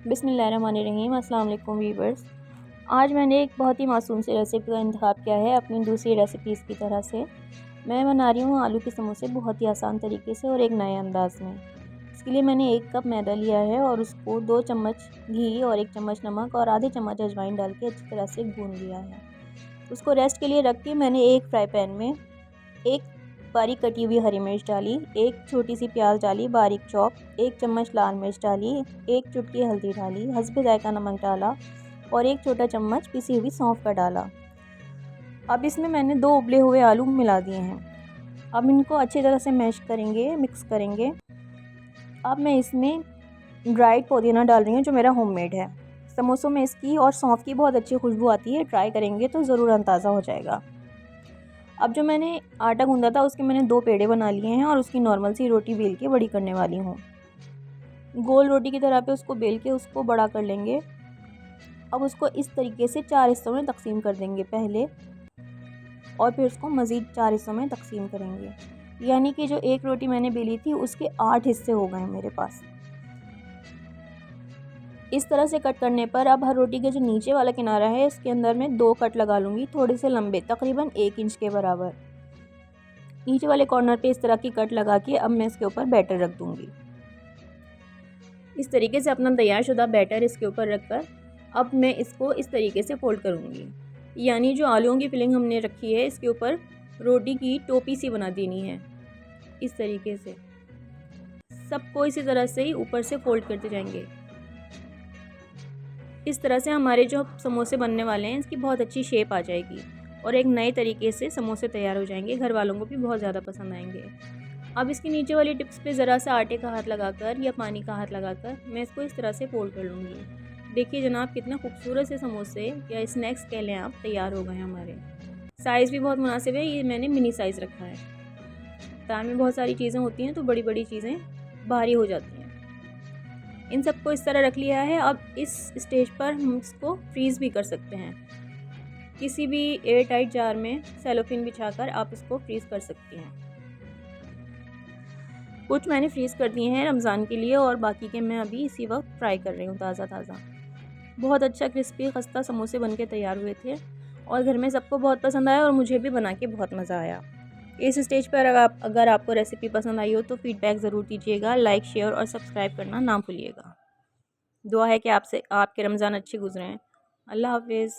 बिस्मिल्लाहिर्रहमानिर्रहीम। अस्सलाम वालेकुम वीवर्स। आज मैंने एक बहुत ही मासूम सी रेसिपी का इंतखाब किया है अपनी दूसरी रेसिपीज़ की तरह से। मैं बना रही हूँ आलू के समोसे बहुत ही आसान तरीके से और एक नए अंदाज़ में। इसके लिए मैंने 1 कप मैदा लिया है और उसको 2 चम्मच घी और 1 चम्मच नमक और आधे चम्मच अजवाइन डाल के अच्छी तरह से गूँध लिया है। उसको रेस्ट के लिए रख के मैंने एक फ्राई पैन में एक बारीक कटी हुई हरी मिर्च डाली, एक छोटी सी प्याज डाली बारीक चॉप, 1 चम्मच लाल मिर्च डाली, 1 चुटकी हल्दी डाली, हस्बे जायका नमक डाला और 1 छोटा चम्मच पिसी हुई सौंफ का डाला। अब इसमें मैंने 2 उबले हुए आलू मिला दिए हैं। अब इनको अच्छी तरह से मैश करेंगे, मिक्स करेंगे। अब मैं इसमें ड्राइड पुदीना डाल रही हूँ जो मेरा होममेड है। समोसों में इसकी और सौंफ की बहुत अच्छी खुशबू आती है, ट्राई करेंगे तो ज़रूर अंदाज़ा हो जाएगा। अब जो मैंने आटा गूंदा था उसके मैंने 2 पेड़े बना लिए हैं और उसकी नॉर्मल सी रोटी बेल के बड़ी करने वाली हूँ। गोल रोटी की तरह पे उसको बेल के उसको बड़ा कर लेंगे। अब उसको इस तरीके से 4 हिस्सों में तकसीम कर देंगे पहले, और फिर उसको मज़ीद 4 हिस्सों में तकसीम करेंगे। यानी कि जो एक रोटी मैंने बेली थी उसके 8 हिस्से हो गए मेरे पास। इस तरह से कट करने पर अब हर रोटी के जो नीचे वाला किनारा है इसके अंदर मैं 2 कट लगा लूँगी, थोड़े से लंबे, तकरीबन 1 इंच के बराबर। नीचे वाले कॉर्नर पे इस तरह की कट लगा के अब मैं इसके ऊपर बैटर रख दूँगी। इस तरीके से अपना तैयारशुदा बैटर इसके ऊपर रखकर अब मैं इसको इस तरीके से फोल्ड करूँगी। यानी जो आलूओं की फिलिंग हमने रखी है इसके ऊपर रोटी की टोपी सी बना देनी है। इस तरीके से सबको इसी तरह से ही ऊपर से फोल्ड करते जाएंगे। इस तरह से हमारे जो समोसे बनने वाले हैं इसकी बहुत अच्छी शेप आ जाएगी और एक नए तरीके से समोसे तैयार हो जाएंगे। घर वालों को भी बहुत ज़्यादा पसंद आएंगे। अब इसके नीचे वाली टिप्स पे ज़रा सा आटे का हाथ लगाकर या पानी का हाथ लगाकर मैं इसको इस तरह से फोल्ड कर लूँगी। देखिए जनाब कितना खूबसूरत से समोसे या स्नैक्स कह लें आप तैयार हो गए हैं हमारे। साइज़ भी बहुत मुनासिब है, ये मैंने मिनी साइज़ रखा है। पैन में बहुत सारी चीज़ें होती हैं तो बड़ी बड़ी चीज़ें भारी हो जाती हैं। इन सबको इस तरह रख लिया है। अब इस स्टेज पर हम इसको फ्रीज़ भी कर सकते हैं। किसी भी एयर टाइट जार में सेलोफिन बिछाकर आप इसको फ्रीज़ कर सकती हैं। कुछ मैंने फ्रीज़ कर दिए हैं रमज़ान के लिए और बाकी के मैं अभी इसी वक्त फ्राई कर रही हूँ ताज़ा। बहुत अच्छा क्रिस्पी खस्ता समोसे बनके तैयार हुए थे और घर में सबको बहुत पसंद आया और मुझे भी बना के बहुत मज़ा आया। इस स्टेज पर अगर आपको रेसिपी पसंद आई हो तो फीडबैक ज़रूर दीजिएगा। लाइक, शेयर और सब्सक्राइब करना ना भूलिएगा। दुआ है कि आपके रमज़ान अच्छे गुजरें। अल्लाह हाफिज़।